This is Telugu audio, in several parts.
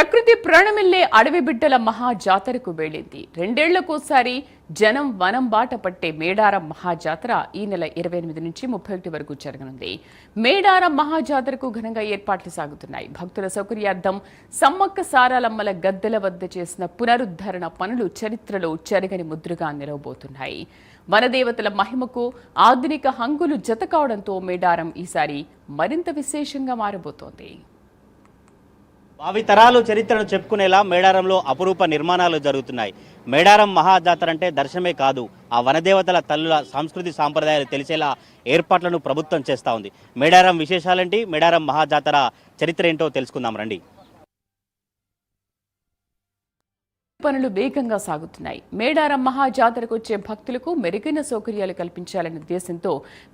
ప్రకృతి ప్రాణమిల్లే అడవి బిడ్డల మహాజాతరకు వెళ్ళింది. రెండేళ్లకోసారి జనం వనం బాట పట్టే మేడారం మహాజాతర ఈ నెల 28 నుంచి 31 వరకు జరగనుంది. మేడారం మహాజాతరకు ఘనంగా ఏర్పాట్లు సాగుతున్నాయి. భక్తుల సౌకర్యార్థం సమ్మక్క సారాలమ్మల గద్దెల వద్ద చేసిన పునరుద్ధరణ పనులు చరిత్రలో చెరగని ముద్రగా నిలవబోతున్నాయి. వనదేవతల మహిమకు ఆధునిక హంగులు జత కావడంతో మేడారం ఈసారి మరింత విశేషంగా మారబోతోంది. భావితరాలు చరిత్రను చెప్పుకునేలా మేడారంలో అపురూప నిర్మాణాలు జరుగుతున్నాయి. మేడారం మహాజాతర అంటే దర్శనమే కాదు, ఆ వనదేవతల తల్లుల సంస్కృతి సాంప్రదాయాలు తెలిసేలా ఏర్పాట్లను ప్రభుత్వం చేస్తూ ఉంది. మేడారం విశేషాలేంటి, మేడారం మహాజాతర చరిత్ర ఏంటో తెలుసుకుందాం రండి. పనులు వేగంగా సాగుతున్నాయి. మేడారం మహాజాతరకు వచ్చే భక్తులకు మెరుగైన సౌకర్యాలు కల్పించాలనే ఉద్దేశంతో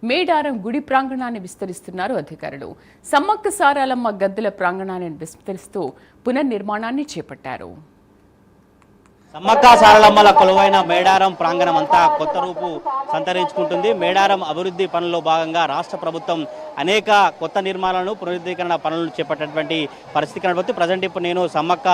మేడారం గుడి ప్రాంగణాన్ని విస్తరిస్తున్నారు అధికారులు. సమ్మక్క సారాలమ్మ గద్దెల ప్రాంగణాన్ని విస్తరిస్తూ పునర్నిర్మాణాన్ని చేపట్టారు. సమ్మక్క సారలమ్మల కొలువైన మేడారం ప్రాంగణం అంతా కొత్త రూపు సంతరించుకుంటుంది. మేడారం అభివృద్ధి పనుల్లో భాగంగా రాష్ట్ర ప్రభుత్వం అనేక కొత్త నిర్మాణాలను పునరుద్ధీకరణ పనులను చేపట్టినటువంటి పరిస్థితి కనబడుతుంది. ప్రజెంట్ ఇప్పుడు నేను సమ్మక్క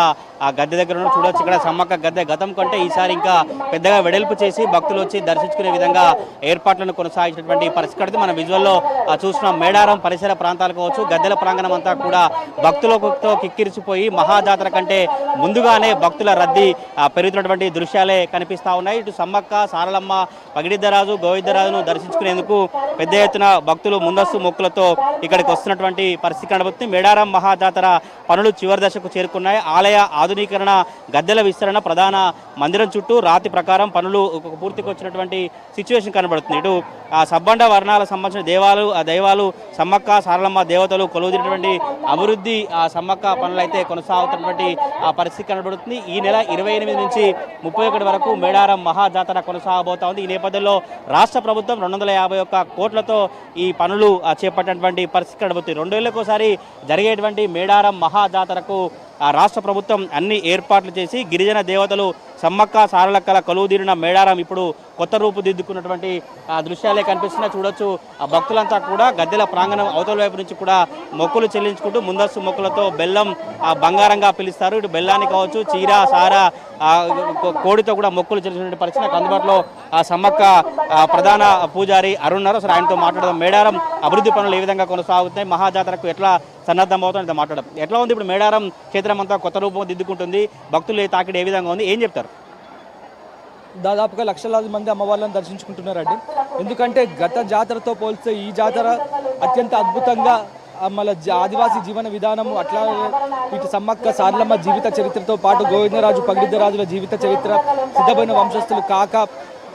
గద్దె దగ్గర చూడొచ్చు. ఇక్కడ సమ్మక్క గద్దె గతం కంటే ఈసారి ఇంకా పెద్దగా వెడల్పు చేసి భక్తులు వచ్చి దర్శించుకునే విధంగా ఏర్పాట్లను కొనసాగించినటువంటి పరిస్థితి మన విజువల్లో చూస్తున్నాం. మేడారం పరిసర ప్రాంతాలు కావచ్చు, గద్దెల ప్రాంగణం అంతా కూడా భక్తులతో కిక్కిరిసిపోయి మహాజాతర కంటే ముందుగానే భక్తుల రద్దీ పెరుగుతున్నటువంటి దృశ్యాలే కనిపిస్తా ఉన్నాయి. ఇటు సమ్మక్క సారలమ్మ పగిడిద్దరాజు గోవిందరాజును దర్శించుకునేందుకు పెద్ద ఎత్తున భక్తులు ముందస్తు మొక్కులతో ఇక్కడికి వస్తున్నటువంటి పరిస్థితి కనబడుతుంది. మేడారం మహాజాతర పనులు చివరి దశకు చేరుకున్నాయి. ఆలయ ఆధునీకరణ, గద్దెల విస్తరణ, ప్రధాన మందిరం చుట్టూ రాతి ప్రకారం పనులు పూర్తికి వచ్చినటువంటి సిచ్యువేషన్ కనబడుతుంది. ఇటు ఆ సబ్బండ వర్ణాలకు సంబంధించిన దైవాలు సమ్మక్క సారలమ్మ దేవతలు కొలువుదినటువంటి అభివృద్ధి సమ్మక్క పనులు అయితే కొనసాగుతున్నటువంటి పరిస్థితి కనబడుతుంది. ఈ నెల 28 నుంచి 31 వరకు మేడారం మహాజాతర కొనసాగబోతా ఉంది. ఈ నేపథ్యంలో రాష్ట్ర ప్రభుత్వం 251 కోట్లతో ఈ పనులు చేపట్టినటువంటి పరిస్థితి కనబడుతుంది. 2 ఏళ్లకోసారి జరిగేటువంటి మేడారం మహాజాతరకు రాష్ట్ర ప్రభుత్వం అన్ని ఏర్పాట్లు చేసి గిరిజన దేవతలు సమ్మక్క సారలక్కల కొలువుదీరిన మేడారం ఇప్పుడు కొత్త రూపుదిద్దుకున్నటువంటి దృశ్యాలే కనిపిస్తున్నాయి. చూడొచ్చు, ఆ భక్తులంతా కూడా గద్దెల ప్రాంగణం అవతల వైపు నుంచి కూడా మొక్కులు చెల్లించుకుంటూ ముందస్తు మొక్కులతో బెల్లం బంగారంగా పిలుస్తారు. ఇటు బెల్లాన్ని కావచ్చు, చీర సార కోడితో కూడా మొక్కులు చెల్లించిన పరిస్థితి. నాకు అందుబాటులో సమ్మక్క ప్రధాన పూజారి అరుణ్ ఉన్నారు. అసలు ఆయనతో మాట్లాడదాం. మేడారం అభివృద్ధి పనులు ఏ విధంగా కొనసాగుతాయి, మహాజాతరకు ఎట్లా సన్నద్ధం అవుతుందో మాట్లాడడం. ఎట్లా ఉంది ఇప్పుడు మేడారం క్షేత్రం అంతా కొత్త రూపం దిద్దుకుంటుంది, భక్తులు తాకిడి ఏ విధంగా ఉంది, ఏం చెప్తారు? దాదాపుగా లక్షలాది మంది అమ్మవార్లను దర్శించుకుంటున్నారండి. ఎందుకంటే గత జాతరతో పోల్స్తే ఈ జాతర అత్యంత అద్భుతంగా మళ్ళీ ఆదివాసీ జీవన విధానము, అట్లా ఇటు సమ్మక్క సారలమ్మ జీవిత చరిత్రతో పాటు గోవిందరాజు పగిడిద్దరాజుల జీవిత చరిత్ర, సిద్ధమైన వంశస్థులు కాక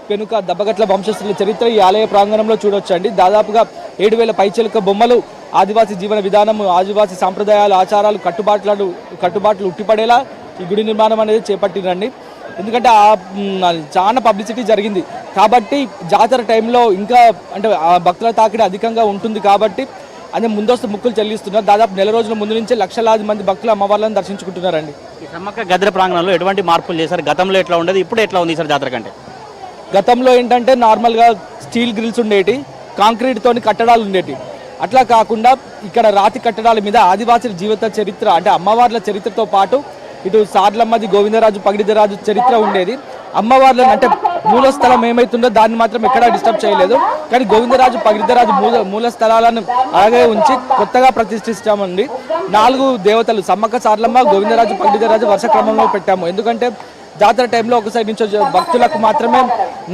పెనుక దెబ్బగట్ల వంశస్థుల చరిత్ర ఈ ఆలయ ప్రాంగణంలో చూడొచ్చండి. దాదాపుగా 7,000 పైచిలుక బొమ్మలు ఆదివాసీ జీవన విధానము, ఆదివాసీ సాంప్రదాయాలు, ఆచారాలు, కట్టుబాట్లు ఉట్టిపడేలా ఈ గుడి నిర్మాణం అనేది చేపట్టినండి. ఎందుకంటే చాలా పబ్లిసిటీ జరిగింది కాబట్టి జాతర టైంలో ఇంకా అంటే భక్తుల తాకిడి అధికంగా ఉంటుంది కాబట్టి అదే ముందస్తు ముక్కులు చెల్లిస్తున్నారు. దాదాపు నెల రోజుల ముందు నుంచే లక్షలాది మంది భక్తులు అమ్మవార్లను దర్శించుకుంటున్నారండి. ఈ సమ్మక్క గద్దెల ప్రాంగణంలో ఎటువంటి మార్పులు చేశారు? గతంలో ఎట్లా ఉండేది, ఇప్పుడు ఎట్లా ఉంది ఈసారి జాతర కంటే? గతంలో ఏంటంటే నార్మల్గా స్టీల్ గ్రిల్స్ ఉండేటి, కాంక్రీట్తోని కట్టడాలు ఉండేటి. అట్లా కాకుండా ఇక్కడ రాతి కట్టడాల మీద ఆదివాసీ జీవిత చరిత్ర అంటే అమ్మవార్ల చరిత్రతో పాటు ఇటు సార్లమ్మది గోవిందరాజు పగిడిద్దరాజు చరిత్ర ఉండేది. అమ్మవార్లను అంటే మూల స్థలం ఏమైతుందో దాన్ని మాత్రం ఎక్కడా డిస్టర్బ్ చేయలేదు. కానీ గోవిందరాజు పగిడిద్దరాజు మూల స్థలాలను అలాగే ఉంచి కొత్తగా ప్రతిష్ఠిస్తామండి. 4 దేవతలు సమ్మక్క సారలమ్మ గోవిందరాజు పగిడిద్దరాజు వరుస క్రమంలో పెట్టాము. ఎందుకంటే జాతర టైంలో ఒక సైడ్ నుంచి భక్తులకు మాత్రమే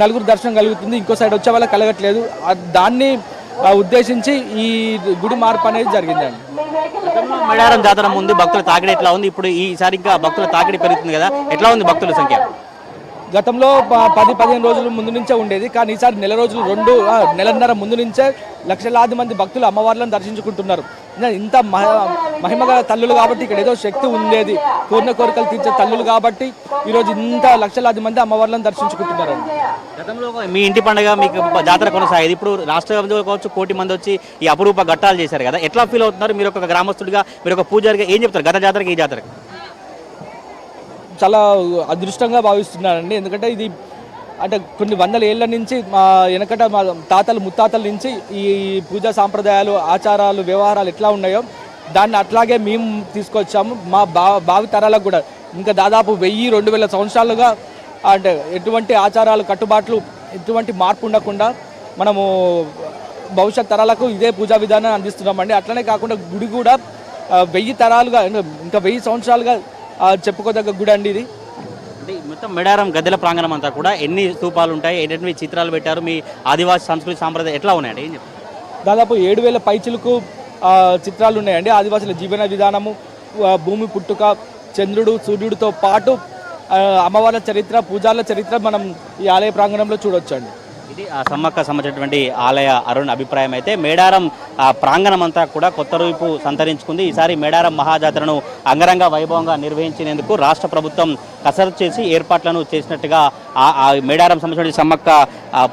4 దర్శనం కలుగుతుంది, ఇంకో సైడ్ వచ్చే వాళ్ళకి కలగట్లేదు. దాన్ని ఉద్దేశించి ఈ గుడి మార్పు అనేది జరిగిందండి. మేడారం జాతర ముందు భక్తుల తాకిడి ఎట్లా ఉంది, ఇప్పుడు ఈసారి ఇంకా భక్తుల తాకిడి పెరుగుతుంది కదా, ఎట్లా ఉంది భక్తుల సంఖ్య? గతంలో 10-15 రోజుల ముందు నుంచే ఉండేది, కానీ ఈసారి నెలన్నర ముందు నుంచే లక్షలాది మంది భక్తులు అమ్మవార్లను దర్శించుకుంటున్నారు. ఇంత మహిమగల తల్లులు కాబట్టి ఇక్కడ ఏదో శక్తి ఉండేది, కోరికలు తీర్చే తల్లులు కాబట్టి ఈరోజు ఇంత లక్షలాది మంది అమ్మవార్లను దర్శించుకుంటున్నారు. గతంలో మీ ఇంటి పండుగ మీకు జాతర కొనసాగేది, ఇప్పుడు రాష్ట్ర కావచ్చు 1 కోటి మంది వచ్చి ఈ అపురూప ఘట్టాలు చేశారు కదా, ఎట్లా ఫీల్ అవుతున్నారు? మీరు ఒక గ్రామస్తుడిగా, మీరు ఒక పూజారిగా ఏం చెప్తారు గత జాతరకి ఈ జాతరకి? చాలా అదృష్టంగా భావిస్తున్నానండి. ఎందుకంటే ఇది అంటే కొన్ని వందల ఏళ్ల నుంచి మా వెనకట మా తాతలు ముత్తాతల నుంచి ఈ పూజా సాంప్రదాయాలు, ఆచారాలు, వ్యవహారాలు ఎట్లా ఉన్నాయో దాన్ని అట్లాగే మేము తీసుకొచ్చాము మా భావి తరాలకు కూడా. ఇంకా దాదాపు 1000-2000 సంవత్సరాలుగా అంటే ఎటువంటి ఆచారాలు కట్టుబాట్లు ఎటువంటి మార్పు ఉండకుండా మనము భవిష్యత్ తరాలకు ఇదే పూజా విధానాన్ని అందిస్తున్నామండి. అట్లనే కాకుండా గుడి కూడా 1000 తరాలుగా ఇంకా 1000 సంవత్సరాలుగా చెప్పుకోదగ్గ గుడి అండి ఇది. అంటే మొత్తం మేడారం గద్దెల ప్రాంగణం అంతా కూడా ఎన్ని స్తూపాలు ఉంటాయి, ఎన్ని చిత్రాలు పెట్టారు, మీ ఆదివాసి సంస్కృతి సాంప్రదాయం ఎట్లా ఉన్నాయండి ఏం చెప్తారు? దాదాపు 7000 పైచిలకు చిత్రాలు ఉన్నాయండి. ఆదివాసుల జీవన విధానము, భూమి పుట్టుక, చంద్రుడు సూర్యుడితో పాటు అమ్మవార్ల చరిత్ర, పూజార్ల చరిత్ర మనం ఈ ఆలయ ప్రాంగణంలో చూడొచ్చండి. ఇది ఆ సమ్మక్క సంబంధించినటువంటి ఆలయ అరుణ్ అభిప్రాయం. అయితే మేడారం ప్రాంగణం అంతా కూడా కొత్త రూపు సంతరించుకుంది. ఈసారి మేడారం మహాజాతరను అంగరంగ వైభవంగా నిర్వహించేందుకు రాష్ట్ర ప్రభుత్వం కసరత్తు చేసి ఏర్పాట్లను చేసినట్టుగా మేడారం సంబంధించిన సమ్మక్క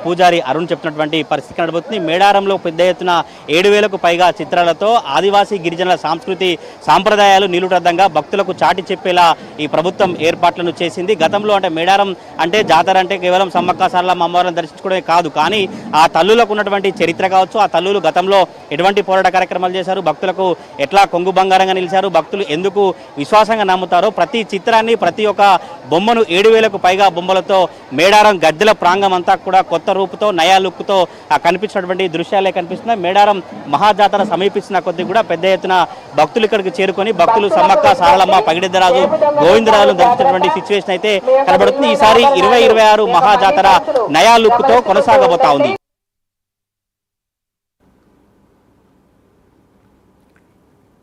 పూజారి అరుణ్ చెప్పినటువంటి పరిస్థితి కనబడుతుంది. మేడారంలో పెద్ద ఎత్తున 7000కు పైగా చిత్రాలతో ఆదివాసీ గిరిజనుల సంస్కృతి సాంప్రదాయాలు నిలుటద్దంగా భక్తులకు చాటి చెప్పేలా ఈ ప్రభుత్వం ఏర్పాట్లను చేసింది. గతంలో అంటే మేడారం అంటే జాతర అంటే కేవలం సమ్మక్క సారలమ్మ అమ్మవారిని దర్శించుకోవడమే కాదు, కానీ ఆ తల్లులకు ఉన్నటువంటి చరిత్ర కావచ్చు, ఆ తల్లులు గతంలో ఎటువంటి పోరాట కార్యక్రమాలు చేశారు, భక్తులకు ఎట్లా కొంగు బంగారంగా నిలిచారు, భక్తులు ఎందుకు విశ్వాసంగా నమ్ముతారో ప్రతి చిత్రాన్ని, ప్రతి ఒక్క బొమ్మను 7000కు పైగా బొమ్మలతో మేడారం గద్దెల ప్రాంగణం అంతా కూడా కొత్త రూపుతో నయా లుక్తో కనిపించినటువంటి దృశ్యాలే కనిపిస్తున్నాయి. మేడారం మహాజాతర సమీపిస్తున్న కొద్దీ కూడా పెద్ద ఎత్తున భక్తులు ఇక్కడికి చేరుకొని భక్తులు సమ్మక్క సారలమ్మ పగిడిద్దరాజు గోవిందరాజు దర్శించినటువంటి సిచ్యువేషన్ అయితే కనబడుతుంది. ఈసారి 2026 మహాజాతర నయా లుక్తో కొనసాగబోతా ఉంది.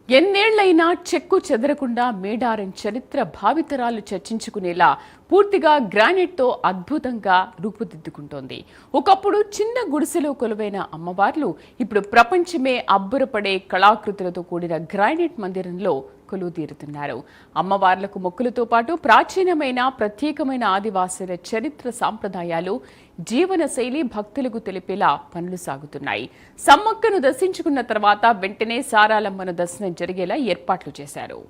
ఎన్నేళ్లైనా చెక్కు చెదరకుండా మేడారం చరిత్ర భావితరాలు చర్చించుకునేలా పూర్తిగా గ్రానైట్తో అద్భుతంగా రూపుదిద్దుకుంటోంది. ఒకప్పుడు చిన్న గుడిసెలో కొలువైన అమ్మవార్లు ఇప్పుడు ప్రపంచమే అబ్బురపడే కళాకృతులతో కూడిన గ్రానైట్ మందిరంలో కొలువు తీరుతున్నారు. అమ్మవార్లకు మొక్కులతో పాటు ప్రాచీనమైన ప్రత్యేకమైన ఆదివాసుల చరిత్ర సాంప్రదాయాలు, జీవన శైలి భక్తులకు తెలిపేలా పనులు సాగుతున్నాయి. సమ్మక్కను దర్శించుకున్న తర్వాత వెంటనే సారాలమ్మను దర్శనం జరిగేలా ఏర్పాట్లు చేశారు.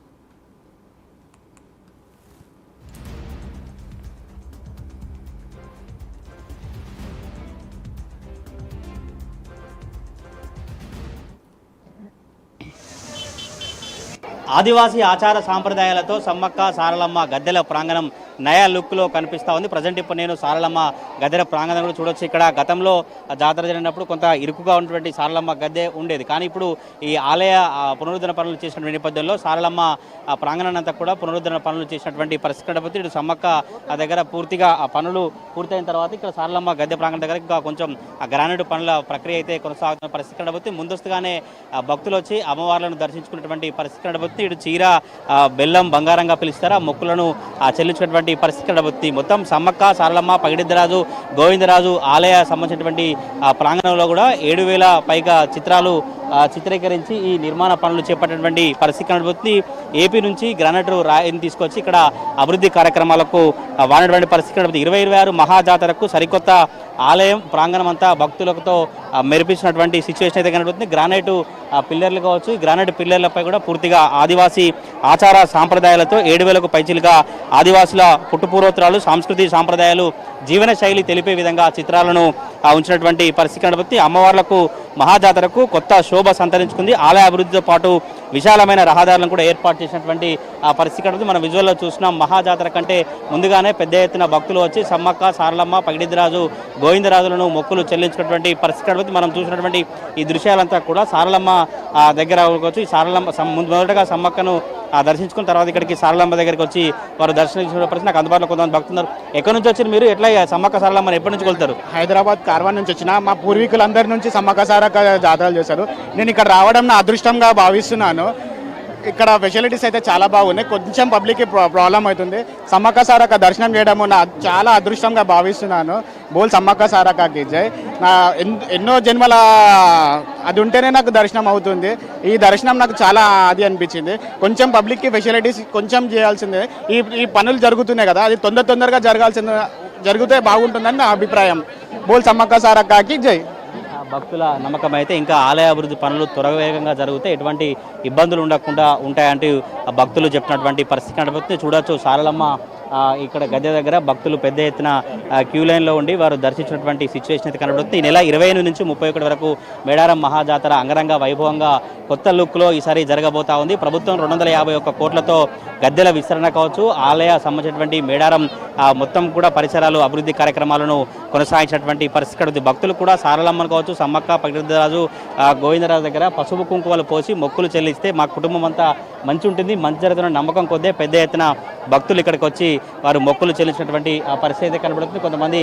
ఆదివాసీ ఆచార సాంప్రదాయాలతో సమ్మక్క సారలమ్మ గద్దెల ప్రాంగణం నయా లుక్లో కనిపిస్తూ ఉంది. ప్రజెంట్ ఇప్పుడు నేను సారలమ్మ గద్దెల ప్రాంగణం కూడా చూడొచ్చు. ఇక్కడ గతంలో జాతర జరిగినప్పుడు కొంత ఇరుకుగా ఉన్నటువంటి సారలమ్మ గద్దె ఉండేది, కానీ ఇప్పుడు ఈ ఆలయ పునరుద్ధరణ పనులు చేసినటువంటి నేపథ్యంలో సారలమ్మ ప్రాంగణాన్ని అంతా కూడా పునరుద్ధరణ పనులు చేసినటువంటి పరిస్థితి కనబడుతుంది. ఇటు సమ్మక్క దగ్గర పూర్తిగా ఆ పనులు పూర్తయిన తర్వాత ఇక్కడ సారలమ్మ గద్దె ప్రాంగణం దగ్గర ఇంకా కొంచెం ఆ గ్రానైట్ పనుల ప్రక్రియ అయితే కొనసాగుతున్న పరిస్థితి కనబడుతుంది. ముందస్తుగానే భక్తులు వచ్చి అమ్మవార్లను దర్శించుకున్నటువంటి పరిస్థితి కనబడుతుంది. ఇటు చీర, బెల్లం, బంగారంగా పిలుస్తారు, ఆ మొక్కులను చెల్లించినటువంటి పరిస్థితి కనబడుతుంది. మొత్తం సమ్మక్క సారలమ్మ పగిడిద్దరాజు గోవిందరాజు ఆలయ సంబంధించినటువంటి ప్రాంగణంలో కూడా 7000 పైగా చిత్రాలు చిత్రీకరించి ఈ నిర్మాణ పనులు చేపట్టినటువంటి పరిస్థితి కనబడుతుంది. ఏపీ నుంచి గ్రానైట్ రాయిని తీసుకొచ్చి ఇక్కడ అభివృద్ధి కార్యక్రమాలకు వాడినటువంటి పరిస్థితి కనబడుతుంది. 2026 మహాజాతరకు సరికొత్త ఆలయం ప్రాంగణం అంతా భక్తులతో మెరిపించినటువంటి సిచ్యువేషన్ అయితే కనబడుతుంది. గ్రానైట్ పిల్లర్లు కావచ్చు, ఈ గ్రానైట్ పిల్లర్లపై కూడా పూర్తిగా ఆదివాసీ ఆచార సాంప్రదాయాలతో 7000కు పైచిలుగా ఆదివాసుల పుట్టుపూర్వోత్తరాలు, సంస్కృతి సాంప్రదాయాలు, జీవన శైలి తెలిపే విధంగా చిత్రాలను ఉంచినటువంటి పరిస్థితి కనబడుతుంది. అమ్మవార్లకు మహాజాతరకు కొత్త శోభ సంతరించుకుంది. ఆలయ అభివృద్ధితో పాటు విశాలమైన రహదారులను కూడా ఏర్పాటు చేసినటువంటి పరిస్థితి కనబడుతుంది. మనం విజువల్లో చూసినాం. మహాజాతర కంటే ముందుగానే పెద్ద ఎత్తున భక్తులు వచ్చి సమ్మక్క సారలమ్మ పగిడిద్దరాజు గోవిందరాజులను మొక్కులు చెల్లించినటువంటి పరిస్థితి కనబడుతుంది. మనం చూసినటువంటి ఈ దృశ్యాలంతా కూడా సారలమ్మ దగ్గర వచ్చి సారలమ్మ మొదటగా సమ్మక్కను దర్శించుకున్న తర్వాత ఇక్కడికి సారలమ్మ దగ్గరికి వచ్చి వారు దర్శనం పరిస్థితి నాకు అందుబాటులో కొంతమంది భక్తున్నారు. ఎక్కడి నుంచి వచ్చి మీరు ఎట్లా సమ్మక్క సారలమ్మని ఎప్పటి నుంచి కొలుతారు? హైదరాబాద్ కార్వాన్ నుంచి వచ్చిన మా పూర్వీకులందరి నుంచి సమ్మక్క సారక్క జాతరలు చేశారు. నేను ఇక్కడ రావడం నా అదృష్టంగా భావిస్తున్నాను. ఇక్కడ ఫెసిలిటీస్ అయితే చాలా బాగున్నాయి. కొంచెం పబ్లిక్కి ప్రాబ్లం అవుతుంది. సమ్మక్క సారక్క దర్శనం చేయడము నా చాలా అదృష్టంగా భావిస్తున్నాను. బోల్ సమ్మక్క సారక్కకి జై. నా ఎన్నో జన్మల అది ఉంటేనే నాకు దర్శనం అవుతుంది. ఈ దర్శనం నాకు చాలా అది అనిపించింది. కొంచెం పబ్లిక్కి ఫెసిలిటీస్ కొంచెం చేయాల్సిందే. ఈ పనులు జరుగుతున్నాయి కదా, అది తొందరగా జరిగితే బాగుంటుందని నా అభిప్రాయం. బోల్ సమ్మక్క సారక్కకి జై. భక్తుల నమ్మకం అయితే ఇంకా ఆలయ అభివృద్ధి పనులు త్వరవేగంగా జరిగితే ఎటువంటి ఇబ్బందులు ఉండకుండా ఉంటాయంటూ భక్తులు చెప్పినటువంటి పరిస్థితి కనబడుతుంది. చూడొచ్చు సారలమ్మ ఇక్కడ గద్దె దగ్గర భక్తులు పెద్ద ఎత్తున క్యూ లైన్లో ఉండి వారు దర్శించినటువంటి సిచ్యువేషన్ అయితే కనబడుతుంది. ఈ నెల 28 నుంచి 31 వరకు మేడారం మహాజాతర అంగరంగ వైభవంగా కొత్త లుక్లో ఈసారి జరగబోతా ఉంది. ప్రభుత్వం 251 కోట్లతో గద్దెల విస్తరణ కావచ్చు, ఆలయ సంబంధించినటువంటి మేడారం మొత్తం కూడా పరిసరాలు అభివృద్ధి కార్యక్రమాలను కొనసాగించినటువంటి పరిస్థితి. భక్తులు కూడా సారలమ్మను కావచ్చు, సమ్మక్క, పగిడిద్దరాజు, గోవిందరాజు దగ్గర పసుపు కుంకుమలు పోసి మొక్కులు చెల్లిస్తే మా కుటుంబం అంతా మంచి ఉంటుంది, మంచి జరుగుతున్న నమ్మకం కొద్దే పెద్ద ఎత్తున భక్తులు ఇక్కడికి వచ్చి వారు మొక్కులు చెల్లించినటువంటి ఆ పరిస్థితి కనబడుతుంది. కొంతమంది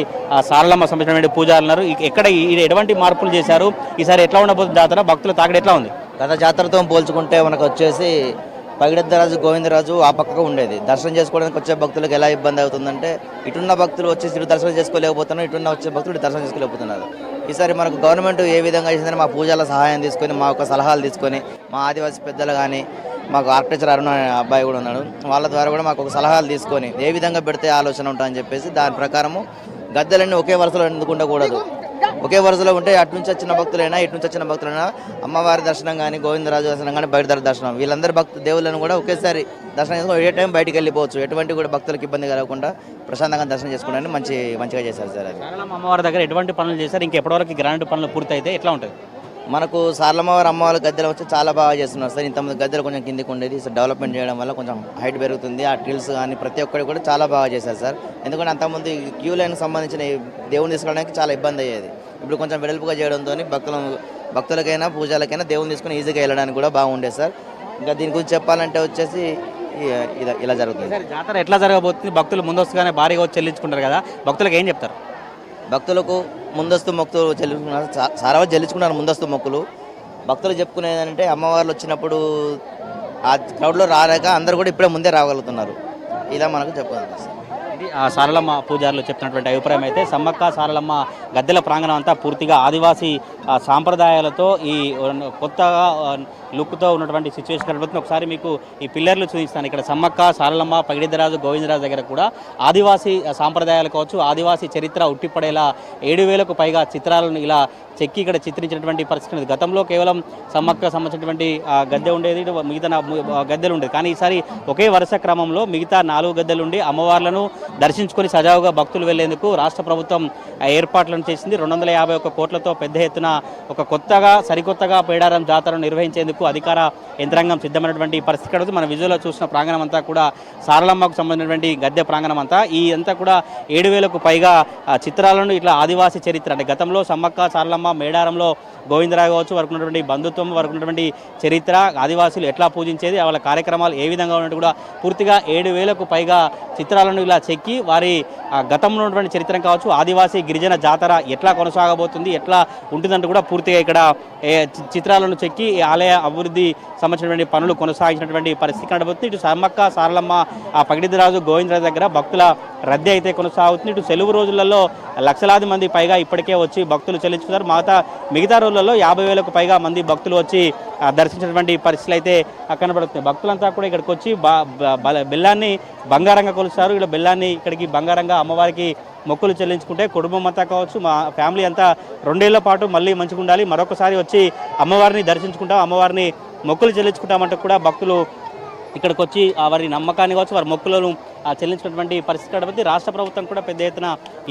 సారలమ్మ సంబంధించినటువంటి పూజారులు ఉన్నారు. ఎక్కడ ఎటువంటి మార్పులు చేశారు, ఈసారి ఎట్లా ఉండబోతుంది జాతర, భక్తుల తాగడ ఎట్లా ఉంది? గత జాతరతో పోల్చుకుంటే మనకు వచ్చేసి పగిడిద్దరాజు, గోవిందరాజు ఆ పక్కకు ఉండేది. దర్శనం చేసుకోవడానికి వచ్చే భక్తులకు ఎలా ఇబ్బంది అవుతుందంటే, ఇటున్న భక్తులు వచ్చేసి ఇటు దర్శనం చేసుకోలేకపోతున్నారు, ఇటున్న వచ్చే భక్తులు ఇటు దర్శనం చేసుకోలేకపోతున్నారు. ఈసారి మనకు గవర్నమెంట్ ఏ విధంగా చేసిందని మా పూజల సహాయం తీసుకొని, మా యొక్క సలహాలు తీసుకొని, మా ఆదివాసీ పెద్దలు కానీ, మాకు ఆర్కిటెక్చర్ అరుణ అనే అబ్బాయి కూడా ఉన్నాడు, వాళ్ళ ద్వారా కూడా మాకు ఒక సలహాలు తీసుకొని ఏ విధంగా పెడితే ఆలోచన ఉంటుందని చెప్పేసి దాని ప్రకారము గద్దెలన్నీ ఒకే వరుసలో ఎందుకు ఉండకూడదు, ఒకే వరుసలో ఉంటే అటు నుంచి వచ్చిన భక్తులైనా ఇటు నుంచి వచ్చిన భక్తులైనా అమ్మవారి దర్శనం కానీ, గోవిందరాజు దర్శనం కానీ, బయట దర్శనం, వీళ్ళందరూ దేవుళ్ళను కూడా ఒకేసారి దర్శనం చేసుకుని ఏ టైం బయటికి వెళ్ళిపోవచ్చు, ఎటువంటి కూడా భక్తులకు ఇబ్బంది కలగకుండా ప్రశాంతంగా దర్శనం చేసుకోవడానికి మంచిగా చేశారు సార్. అది అమ్మవారి దగ్గర ఎటువంటి పనులు చేశారు, ఇంకా ఎప్పటివరకు గ్రాండ్ పనులు పూర్తయితే ఎట్లా ఉంటుంది? మనకు సార్లమ్మవారి అమ్మవారి గద్దెలు వచ్చి చాలా బాగా చేస్తున్నారు సార్. ఇంతమంది గద్దెలు కొంచెం కిందికి ఉండేది, డెవలప్మెంట్ చేయడం వల్ల కొంచెం హైట్ పెరుగుతుంది. ఆ టిల్స్ కానీ ప్రతి ఒక్కటి కూడా చాలా బాగా చేశారు సార్. ఎందుకంటే అంతకుముందు క్యూ లైన్కి సంబంధించిన దేవుని తీసుకోవడానికి చాలా ఇబ్బంది అయ్యేది. ఇప్పుడు కొంచెం వెడల్పుగా చేయడంతో భక్తులకైనా పూజలకైనా దేవుని తీసుకుని ఈజీగా వెళ్ళడానికి కూడా బాగుండేది సార్. ఇంకా దీని గురించి చెప్పాలంటే వచ్చేసి ఇలా జరుగుతుంది. జాతర ఎట్లా జరగబోతుంది? భక్తులు ముందస్తుగానే భారీగా వచ్చి చెల్లించుకుంటారు కదా, భక్తులకు ఏం చెప్తారు? భక్తులకు ముందస్తు మొక్కులు చెల్లించుకున్నారు, చాలా వరకు చెల్లించుకున్నారు ముందస్తు మొక్కులు. భక్తులు చెప్పుకునేది అంటే అమ్మవార్లు వచ్చినప్పుడు ఆ క్రౌడ్లో రాలేక అందరూ కూడా ఇప్పుడే ముందే రాగలుగుతున్నారు. ఇలా మనకు చెప్పాలి. ఇది సారలమ్మ పూజారులు చెప్తున్నటువంటి అభిప్రాయం. అయితే సమ్మక్క సారలమ్మ గద్దెల ప్రాంగణం అంతా పూర్తిగా ఆదివాసీ సాంప్రదాయాలతో ఈ కొత్తగా లుక్తో ఉన్నటువంటి సిచ్యువేషన్ కనబడుతుంది. ఒకసారి మీకు ఈ పిల్లర్లు చూపిస్తాను. ఇక్కడ సమ్మక్క, సారలమ్మ, పగిడిద్దరాజు, గోవిందరాజు దగ్గర కూడా ఆదివాసీ సాంప్రదాయాలు కావచ్చు, ఆదివాసీ చరిత్ర ఉట్టిపడేలా 7,000కు పైగా చిత్రాలను ఇలా చెక్కి ఇక్కడ చిత్రించినటువంటి పరిస్థితి. గతంలో కేవలం సమ్మక్క సంబంధించినటువంటి గద్దె ఉండేది, మిగతా గద్దెలు ఉండేది. కానీ ఈసారి ఒకే వరుస క్రమంలో మిగతా 4 గద్దెలు ఉండి అమ్మవార్లను దర్శించుకొని సజావుగా భక్తులు వెళ్లేందుకు రాష్ట్ర ప్రభుత్వం ఏర్పాట్లను చేసింది. 251 కోట్లతో పెద్ద ఎత్తున ఒక సరికొత్తగా మేడారం జాతరను నిర్వహించేందుకు అధికార యంత్రాంగం సిద్ధమైనటువంటి పరిస్థితి కడుతుంది. మన విజువల్లో చూసిన ప్రాంగణం అంతా కూడా సారలమ్మకు సంబంధించినటువంటి గద్దె ప్రాంగణం అంతా. ఈ అంతా కూడా 7,000కు పైగా చిత్రాలను ఇట్లా ఆదివాసీ చరిత్ర అంటే గతంలో సమ్మక్క, సారలమ్మ, మేడారంలో గోవిందరావు కావచ్చు, వరకు ఉన్నటువంటి బంధుత్వం, వరకు ఉన్నటువంటి చరిత్ర, ఆదివాసులు ఎట్లా పూజించేది, వాళ్ళ కార్యక్రమాలు ఏ విధంగా ఉన్నట్టు కూడా పూర్తిగా 7,000కు పైగా చిత్రాలను ఇలా చెక్కి వారి గతంలో ఉన్నటువంటి చరిత్ర కావచ్చు, ఆదివాసీ గిరిజన జాతర ఎట్లా కొనసాగబోతుంది, ఎట్లా ఉంటుందంటూ కూడా పూర్తిగా ఇక్కడ చిత్రాలను చెక్కి ఆలయ అభివృద్ధి సంబంధించినటువంటి పనులు కొనసాగించినటువంటి పరిస్థితి కనబడుతుంది. ఇటు సమ్మక్క, సారలమ్మ, పగిడిద్దరాజు, గోవిందరాజు దగ్గర భక్తుల రద్దీ అయితే కొనసాగుతుంది. ఇటు సెలవు రోజులలో లక్షలాది మంది పైగా ఇప్పటికే వచ్చి భక్తులు చెల్లించుకున్నారు. మిగతా రోజులలో 50,000కు పైగా మంది భక్తులు వచ్చి దర్శించినటువంటి పరిస్థితులు అయితే కనబడుతున్నాయి. భక్తులంతా కూడా ఇక్కడికి వచ్చి బెల్లాన్ని బంగారంగా కొలుస్తారు. ఇక్కడ బెల్లాన్ని ఇక్కడికి బంగారంగా అమ్మవారికి మొక్కులు చెల్లించుకుంటే కుటుంబం అంతా కావచ్చు, మా ఫ్యామిలీ అంతా 2 ఏళ్ల పాటు మళ్ళీ మంచిగా ఉండాలి, మరొకసారి వచ్చి అమ్మవారిని దర్శించుకుంటాం, అమ్మవారిని మొక్కులు చెల్లించుకుంటామంటూ కూడా భక్తులు ఇక్కడికి వచ్చి వారి నమ్మకాన్ని కావచ్చు, వారి మొక్కులను చెల్లించినటువంటి పరిస్థితి కాబట్టి రాష్ట్ర ప్రభుత్వం కూడా పెద్ద ఎత్తున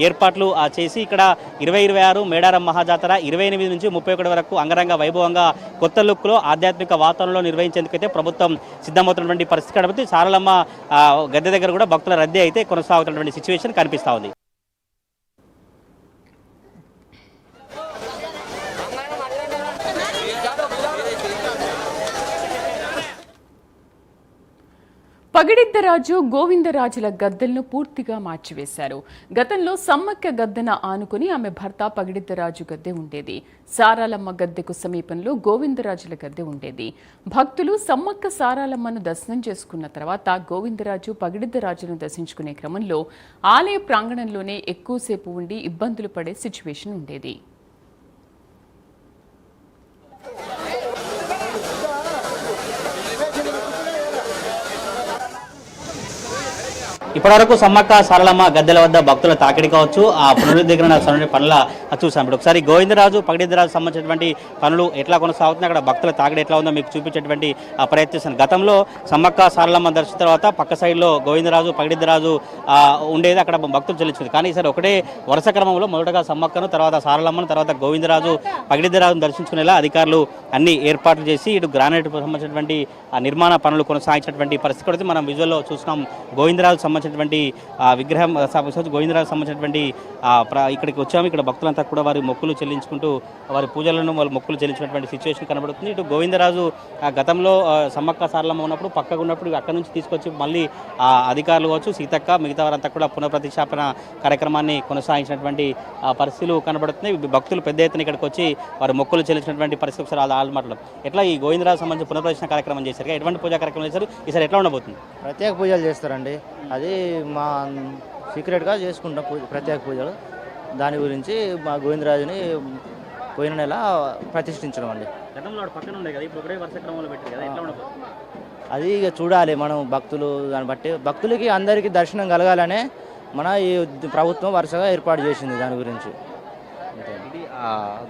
ఏర్పాట్లు చేసి ఇక్కడ 2026 మేడారం మహాజాతర 28 నుంచి 31 వరకు అంగరంగ వైభవంగా కొత్త లుక్లో ఆధ్యాత్మిక వాతావరణంలో నిర్వహించేందుకైతే ప్రభుత్వం సిద్ధమవుతున్నటువంటి పరిస్థితి కాబట్టి సారలమ్మ గద్దె దగ్గర కూడా భక్తుల రద్దీ అయితే కొనసాగుతున్నటువంటి సిచ్యువేషన్ కనిపిస్తూ ఉంది. పగిడిద్దరాజు, గోవిందరాజుల గద్దెలను పూర్తిగా మార్చివేశారు. గతంలో సమ్మక్క గద్దెన ఆనుకుని ఆమె భర్త పగిడిద్దరాజు గద్దె ఉండేది. సారాలమ్మ గద్దెకు సమీపంలో గోవిందరాజుల గద్దె ఉండేది. భక్తులు సమ్మక్క సారాలమ్మను దర్శనం చేసుకున్న తర్వాత గోవిందరాజు, పగిడిద్దరాజును దర్శించుకునే క్రమంలో ఆలయ ప్రాంగణంలోనే ఎక్కువసేపు ఉండి ఇబ్బందులు పడే సిచ్యువేషన్ ఉండేది. ఇప్పటివరకు సమ్మక్క సారలమ్మ గద్దెల వద్ద భక్తుల తాకిడి కావచ్చు, ఆ పునరుద్ధరణ పనుల చూసాం. ఇప్పుడు ఒకసారి గోవిందరాజు పగిడిద్దరాజు సంబంధించినటువంటి పనులు ఎట్లా కొనసాగుతున్నాయి, అక్కడ భక్తుల తాకిడి ఎట్లా ఉందో మీకు చూపించేటువంటి ప్రయత్నిస్తాను. గతంలో సమ్మక్క సారలమ్మ దర్శనం తర్వాత పక్క సైడ్లో గోవిందరాజు పగిడిద్దరాజు ఉండేది, అక్కడ భక్తులు చెల్లించింది. కానీ ఈసారి ఒకటే వరుస క్రమంలో మొదటగా సమ్మక్కను, తర్వాత సారలమ్మను, తర్వాత గోవిందరాజు పగిడిద్దరాజును దర్శించుకునేలా అధికారులు అన్ని ఏర్పాట్లు చేసి ఇటు గ్రానైట్ సంబంధించినటువంటి నిర్మాణ పనులు కొనసాగించినటువంటి పరిస్థితి కూడా మనం విజువల్లో చూసినాం. గోవిందరాజు సంబంధించినటువంటి విగ్రహం గోవిందరాజు సంబంధించినటువంటి ఇక్కడికి వచ్చాము. ఇక్కడ భక్తులంతా కూడా వారి మొక్కులు చెల్లించుకుంటూ వారి పూజలను వాళ్ళు మొక్కులు చెల్లించినటువంటి సిచ్యువేషన్ కనబడుతుంది. ఇటు గోవిందరాజు గతంలో సమ్మక్క సారలమ్మ ఉన్నప్పుడు పక్కకు ఉన్నప్పుడు అక్కడ నుంచి తీసుకొచ్చి మళ్ళీ అధికారులు కావచ్చు, సీతక్క, మిగతా వారంతా కూడా పునఃప్రతిష్టాపన కార్యక్రమాన్ని కొనసాగించినటువంటి పరిస్థితులు కనబడుతున్నాయి. భక్తులు పెద్ద ఎత్తున ఇక్కడికి వచ్చి వారి మొక్కులు చెల్లించినటువంటి పరిస్థితి ఒకసారి వాళ్ళు మాట్లాడడం ఎట్లా ఈ గోవిందరాజు సంబంధించి పునఃప్రతిష్ఠ కార్యక్రమం చేశారు, ఎటువంటి పూజా కార్యక్రమం చేశారు, ఈసారి ఎట్లా ఉండబోతుంది? ప్రత్యేక పూజలు చేస్తారండి, అది మా సీక్రెట్గా చేసుకుంటాం ప్రత్యేక పూజలు. దాని గురించి మా గోవిందరాజుని పోయిన నెల ప్రతిష్ఠించడం అండి. అది ఇక చూడాలి మనం, భక్తులు దాన్ని బట్టి భక్తులకి అందరికీ దర్శనం కలగాలనే మన ఈ ప్రభుత్వం వరుసగా ఏర్పాటు చేసింది దాని గురించి. ఇది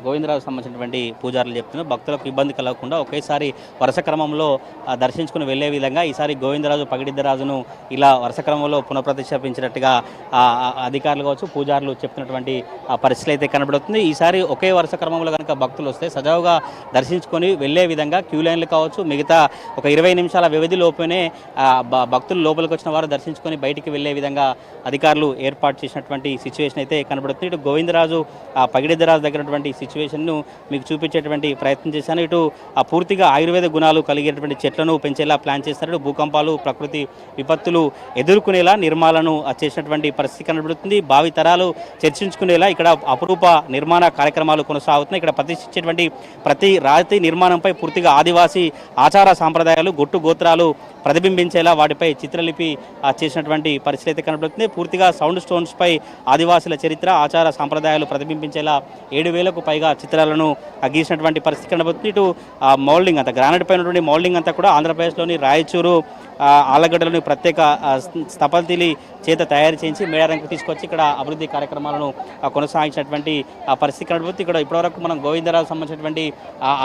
గోవిందరాజు సంబంధించినటువంటి పూజారులు చెప్తున్నారు, భక్తులకు ఇబ్బంది కలగకుండా ఒకేసారి వరుస క్రమంలో దర్శించుకుని వెళ్లే విధంగా ఈసారి గోవిందరాజు పగిడిద్దరాజును ఇలా వరుస క్రమంలో పునఃప్రతిష్ఠించినట్టుగా అధికారులు కావచ్చు, పూజారులు చెప్తున్నటువంటి పరిస్థితులు అయితే కనబడుతుంది. ఈసారి ఒకే వరుస క్రమంలో కనుక భక్తులు వస్తే సజావుగా దర్శించుకొని వెళ్లే విధంగా క్యూ లైన్లు కావచ్చు, మిగతా ఒక 20 నిమిషాల వ్యవధి లోపునే భక్తులు లోపలికి వచ్చిన వారు దర్శించుకొని బయటికి వెళ్లే విధంగా అధికారులు ఏర్పాటు చేసినటువంటి సిచ్యువేషన్ అయితే కనబడుతుంది. ఇటు గోవిందరాజు పగిడిద్దరాజు దగ్గరటువంటి సిచ్యువేషన్ను మీకు చూపించేటువంటి ప్రయత్నం చేశాను. ఇటు పూర్తిగా ఆయుర్వేద గుణాలు కలిగేటువంటి చెట్లను పెంచేలా ప్లాన్ చేస్తారు. భూకంపాలు, ప్రకృతి విపత్తులు ఎదుర్కొనేలా నిర్మాణాలను చేసినటువంటి పరిస్థితి కనబడుతుంది. భావి తరాలు చర్చించుకునేలా ఇక్కడ అపురూప నిర్మాణ కార్యక్రమాలు కొనసాగుతున్నాయి. ఇక్కడ ప్రతిష్ఠించేటువంటి ప్రతి రాతి నిర్మాణంపై పూర్తిగా ఆదివాసీ ఆచార సాంప్రదాయాలు, గొట్టు గోత్రాలు ప్రతిబింబించేలా వాటిపై చిత్రలిపి చేసినటువంటి పరిస్థితి అయితే కనబడుతుంది. పూర్తిగా సౌండ్ స్టోన్స్ పై ఆదివాసుల చరిత్ర, ఆచార సాంప్రదాయాలు ప్రతిబింబించేలా 7,000కు పైగా చిత్రాలను గీసినటువంటి పరిస్థితి కనబడుతుంది. ఇటు మౌల్డింగ్ అంతా గ్రానైట్ పైన మౌల్డింగ్ అంతా కూడా ఆంధ్రప్రదేశ్లోని రాయచూరు, ఆలగడ్డలోని ప్రత్యేక స్థపతిలి చేత తయారు చేయించి మేడారంకు తీసుకొచ్చి ఇక్కడ అభివృద్ధి కార్యక్రమాలను కొనసాగించినటువంటి పరిస్థితి కనబడుతుంది. ఇక్కడ ఇప్పటివరకు మనం గోవిందరాజు సంబంధించినటువంటి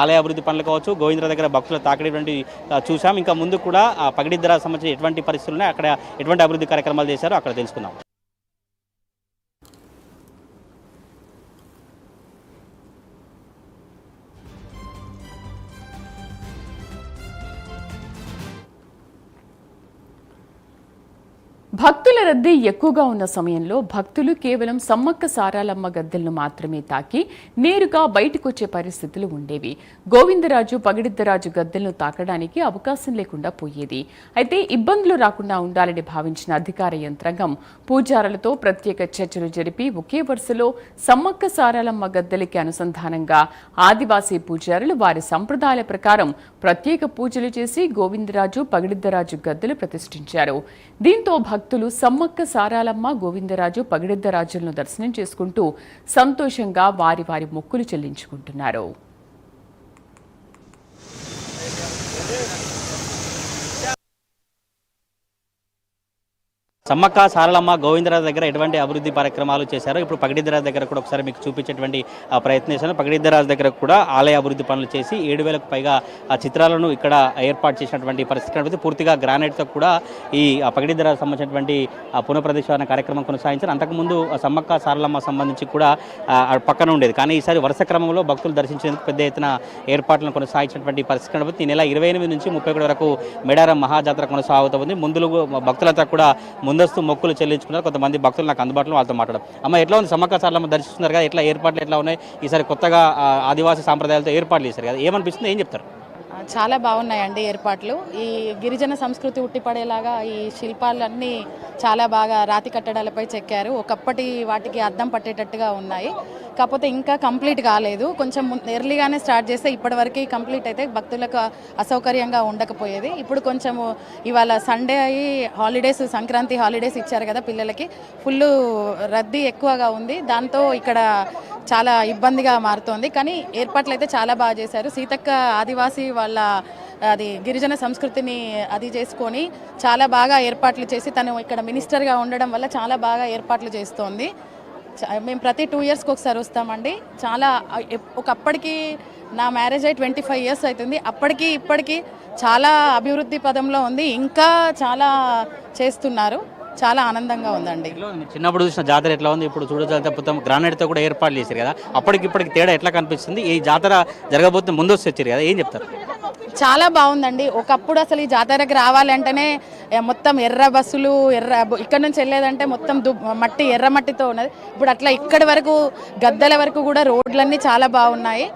ఆలయ అభివృద్ధి పనులు కావచ్చు, గోవిందరాజు దగ్గర భక్తుల తాకిడిటువంటి చూసాం. ఇంకా ముందు కూడా పగిడిద్దరాజు సంబంధించి ఎటువంటి పరిస్థితులు ఉన్నాయి, అక్కడ ఎటువంటి అభివృద్ధి కార్యక్రమాలు చేశారో అక్కడ తెలుసుకుందాం. భక్తుల రద్దీ ఎక్కువగా ఉన్న సమయంలో భక్తులు కేవలం సమ్మక్క సారాలమ్మ గద్దెలను మాత్రమే తాకి నేరుగా బయటకొచ్చే పరిస్థితులు ఉండేవి. గోవిందరాజు పగిడిద్దరాజు గద్దెలను తాకడానికి అవకాశం లేకుండా పోయేది. అయితే ఇబ్బందులు రాకుండా ఉండాలని భావించిన అధికార యంత్రాంగం పూజారులతో ప్రత్యేక చర్చలు జరిపి ఒకే వరుసలో సమ్మక్క సారాలమ్మ గద్దెలకి అనుసంధానంగా ఆదివాసీ పూజారులు వారి సంప్రదాయాల ప్రకారం ప్రత్యేక పూజలు చేసి గోవిందరాజు పగిడిద్దరాజు గద్దెలు ప్రతిష్ఠించారు. దీంతో భక్తులు సమ్మక్క సారాలమ్మ, గోవిందరాజు పగిడిద్దరాజులను దర్శనం చేసుకుంటూ సంతోషంగా వారి వారి మొక్కులు చెల్లించుకుంటున్నారు. సమ్మక్క సారలమ్మ గోవిందరాజు దగ్గర ఎటువంటి అభివృద్ధి కార్యక్రమాలు చేశారో ఇప్పుడు పగిడిద్దరాజు దగ్గర కూడా ఒకసారి మీకు చూపించేటువంటి ప్రయత్నం చేశాను. పగిడిద్దరాజు దగ్గర కూడా ఆలయ అభివృద్ధి పనులు చేసి 7,000కు పైగా చిత్రాలను ఇక్కడ ఏర్పాటు చేసినటువంటి పరిస్థితి కనబడుతుంది. పూర్తిగా గ్రానైట్తో కూడా ఈ పగిడిద్దరాజు సంబంధించినటువంటి పునఃప్రతిష్ఠాపన కార్యక్రమం కొనసాగించారు. అంతకుముందు సమ్మక్క సారలమ్మ సంబంధించి కూడా పక్కన ఉండేది, కానీ ఈసారి వరుస క్రమంలో భక్తులు దర్శించేందుకు పెద్ద ఎత్తున ఏర్పాట్లను కొనసాగించినటువంటి పరిస్థితి కనబడుతుంది. ఈ నెల 28 నుంచి 31 వరకు మేడారం మహాజాతర కొనసాగుతుంది. ముందు భక్తులంతా కూడా ముందస్తు మొక్కులు చెల్లించుకున్నారు. కొంతమంది భక్తులు నాకు అందుబాటులో వాళ్ళతో మాట్లాడడం. అమ్మ, ఎట్లా ఉంది సమ్మక్క సారలమ్మ దర్శిస్తున్నారు కదా, ఎట్లా ఏర్పాట్లు ఎట్లా ఉన్నాయి? ఈసారి కొత్తగా ఆదివాసీ సాంప్రదాయాలతో ఏర్పాట్లు చేశారు కదా, ఏమనిపిస్తుంది, ఏం చెప్తారు? చాలా బాగున్నాయండి ఏర్పాట్లు. ఈ గిరిజన సంస్కృతి ఉట్టిపడేలాగా ఈ శిల్పాలన్నీ చాలా బాగా రాతి కట్టడాలపై చెక్కారు. ఒకప్పటి వాటికి అద్దం పట్టేటట్టుగా ఉన్నాయి. కాకపోతే ఇంకా కంప్లీట్ కాలేదు. కొంచెం ఎర్లీగానే స్టార్ట్ చేస్తే ఇప్పటివరకు కంప్లీట్ అయితే భక్తులకు అసౌకర్యంగా ఉండకపోయేది. ఇప్పుడు కొంచెము ఇవాళ సండే అయ్యి హాలిడేస్, సంక్రాంతి హాలిడేస్ ఇచ్చారు కదా పిల్లలకి, ఫుల్ రద్దీ ఎక్కువగా ఉంది. దాంతో ఇక్కడ చాలా ఇబ్బందిగా మారుతోంది. కానీ ఏర్పాట్లు అయితే చాలా బాగా చేశారు. సీతక్క ఆదివాసీ వాళ్ళ అది గిరిజన సంస్కృతిని అది చేసుకొని చాలా బాగా ఏర్పాట్లు చేసి తను ఇక్కడ మినిస్టర్గా ఉండడం వల్ల చాలా బాగా ఏర్పాట్లు చేస్తోంది. మేము ప్రతి 2 ఇయర్స్కి ఒకసారి వస్తామండి. చాలా ఒకప్పటికి నా మ్యారేజ్ అయ్యి 25 ఇయర్స్ అవుతుంది. అప్పటికి ఇప్పటికి చాలా అభివృద్ధి పదంలో ఉంది. ఇంకా చాలా చేస్తున్నారు. చాలా ఆనందంగా ఉందండి. చిన్నప్పుడు చూసిన జాతర ఎట్లా ఉంది, ఇప్పుడు చూడజాతర మొత్తం గ్రానైట్తో కూడా ఏర్పాట్లు చేశారు కదా, అప్పటికి ఇప్పటికి తేడా ఎట్లా కనిపిస్తుంది? ఈ జాతర జరగబోతుంది ముందు వచ్చారు కదా, ఏం చెప్తారు? చాలా బాగుందండి. ఒకప్పుడు అసలు ఈ జాతరకి రావాలంటేనే మొత్తం ఎర్ర బస్సులు, ఇక్కడ నుంచి వెళ్ళేదంటే మొత్తం మట్టి, ఎర్ర మట్టితో ఉన్నది. ఇప్పుడు అట్లా ఇక్కడి వరకు గద్దెల వరకు కూడా రోడ్లన్నీ చాలా బాగున్నాయి.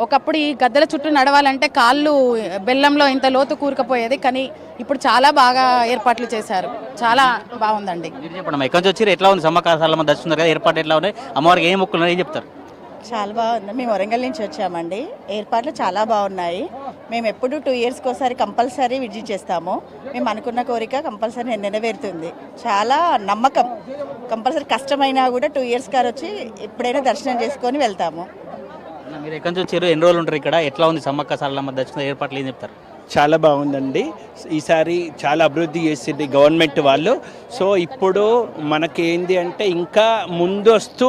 ఒకప్పుడు ఈ గద్దెల చుట్టూ నడవాలంటే కాళ్ళు బెల్లంలో ఇంత లోతు కూరుకుపోయేది. కానీ ఇప్పుడు చాలా బాగా ఏర్పాట్లు చేశారు. చాలా బాగుందండి. చెప్పండి, ఎక్కడి నుంచి వచ్చి ఎట్లా ఉంది సమ్మక్క సారలమ్మ దర్శనం కదా, ఏర్పాటు ఎట్లా ఉన్నాయి, అమ్మవారికి ఏం మొక్కులు ఏం చెప్తారు? చాలా బాగుంది. మేము వరంగల్ నుంచి వచ్చామండి. ఏర్పాట్లు చాలా బాగున్నాయి. మేము ఎప్పుడు 2 ఇయర్స్కి ఒకసారి కంపల్సరీ విజిట్ చేస్తాము. మేము అనుకున్న కోరిక కంపల్సరీ నెరవేరుతుంది. చాలా నమ్మకం. కంపల్సరీ కష్టమైనా కూడా 2 ఇయర్స్ కారు వచ్చి ఎప్పుడైనా దర్శనం చేసుకొని వెళ్తాము. మీరు ఎక్కడి నుంచి వచ్చారు, ఎన్ని రోజులు ఉంటారు ఇక్కడ, ఎట్లా ఉంది సమ్మక్క సారలమ్మ దర్శనం ఏర్పాట్లు ఏం చెప్తారు? చాలా బాగుందండి. ఈసారి చాలా అభివృద్ధి చేసింది గవర్నమెంట్ వాళ్ళు. సో ఇప్పుడు మనకేంది అంటే ఇంకా ముందొస్తూ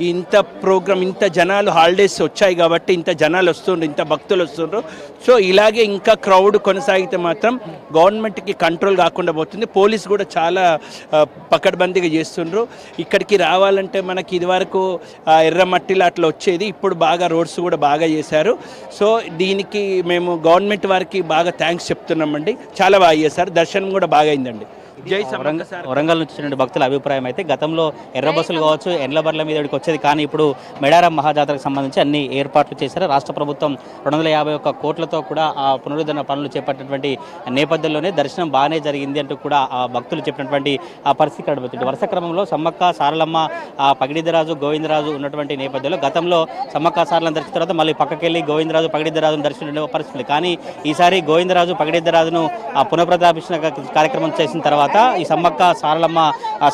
ఇంత ప్రోగ్రామ్, ఇంత జనాలు హాలిడేస్ వచ్చాయి కాబట్టి ఇంత జనాలు వస్తుండ్రు, ఇంత భక్తులు వస్తుండ్రు. సో ఇలాగే ఇంకా క్రౌడ్ కొనసాగితే మాత్రం గవర్నమెంట్కి కంట్రోల్ కాకుండా పోతుంది. పోలీస్ కూడా చాలా పకడ్బందీగా చేస్తుండ్రు. ఇక్కడికి రావాలంటే మనకి ఇదివరకు ఎర్రమట్టిలో అట్లా వచ్చేది, ఇప్పుడు బాగా రోడ్స్ కూడా బాగా చేశారు. సో దీనికి మేము గవర్నమెంట్ వారికి బాగా థ్యాంక్స్ చెప్తున్నామండి. చాలా బాగా చేశారు, దర్శనం కూడా బాగా అయిందండి. వరంగల్ నుంచి వచ్చిన భక్తుల అభిప్రాయం అయితే గతంలో ఎర్ర బస్సులు కావచ్చు, ఎండ్ల బండ్ల మీద వచ్చేది, కానీ ఇప్పుడు మేడారం మహాజాతరకు సంబంధించి అన్ని ఏర్పాట్లు చేశారు. రాష్ట్ర ప్రభుత్వం 251 కోట్లతో కూడా ఆ పునరుద్ధరణ పనులు చేపట్టినటువంటి నేపథ్యంలోనే దర్శనం బాగానే జరిగింది అంటూ కూడా ఆ భక్తులు చెప్పినటువంటి ఆ పరిస్థితి కనబడుతుంది. వరుస క్రమంలో సమ్మక్క సారలమ్మ, పగిడిద్దరాజు, గోవిందరాజు ఉన్నటువంటి నేపథ్యంలో గతంలో సమ్మక్క సారలమ్మ దర్శించిన తర్వాత మళ్ళీ పక్కకెళ్ళి గోవిందరాజు, పగిడిద్దరాజును దర్శించిన పరిస్థితి. కానీ ఈసారి గోవిందరాజు, పగిడిద్దరాజును పునఃప్రతిష్ఠాపన కార్యక్రమం చేసిన తర్వాత ఈ సమ్మక్క సారలమ్మ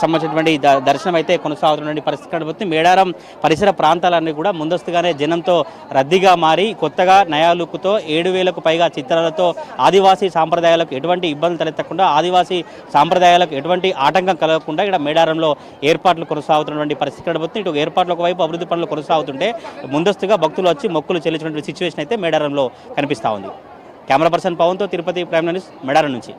సంబంధించినటువంటి దర్శనం అయితే కొనసాగుతున్నటువంటి పరిస్థితి కనబడుతుంది. మేడారం పరిసర ప్రాంతాలన్నీ కూడా ముందస్తుగానే జనంతో రద్దీగా మారి కొత్తగా నయాలుకుతో 7,000కు పైగా చిత్రాలతో ఆదివాసీ సాంప్రదాయాలకు ఎటువంటి ఇబ్బందులు తలెత్తకుండా, ఆదివాసీ సాంప్రదాయాలకు ఎటువంటి ఆటంకం కలగకుండా ఇక్కడ మేడారంలో ఏర్పాట్లు కొనసాగుతున్నటువంటి పరిస్థితి కనబడుతుంది. ఇటు ఏర్పాట్ల ఒకవైపు అభివృద్ధి పనులు కొనసాగుతుంటే ముందస్తుగా భక్తులు వచ్చి మొక్కులు చెల్లించినటువంటి సిచ్యువేషన్ అయితే మేడారంలో కనిపిస్తూ ఉంది. కెమెరా పర్సన్ పవన్తో తిరుపతి ప్రైమ్ న్యూస్ మేడారం నుంచి.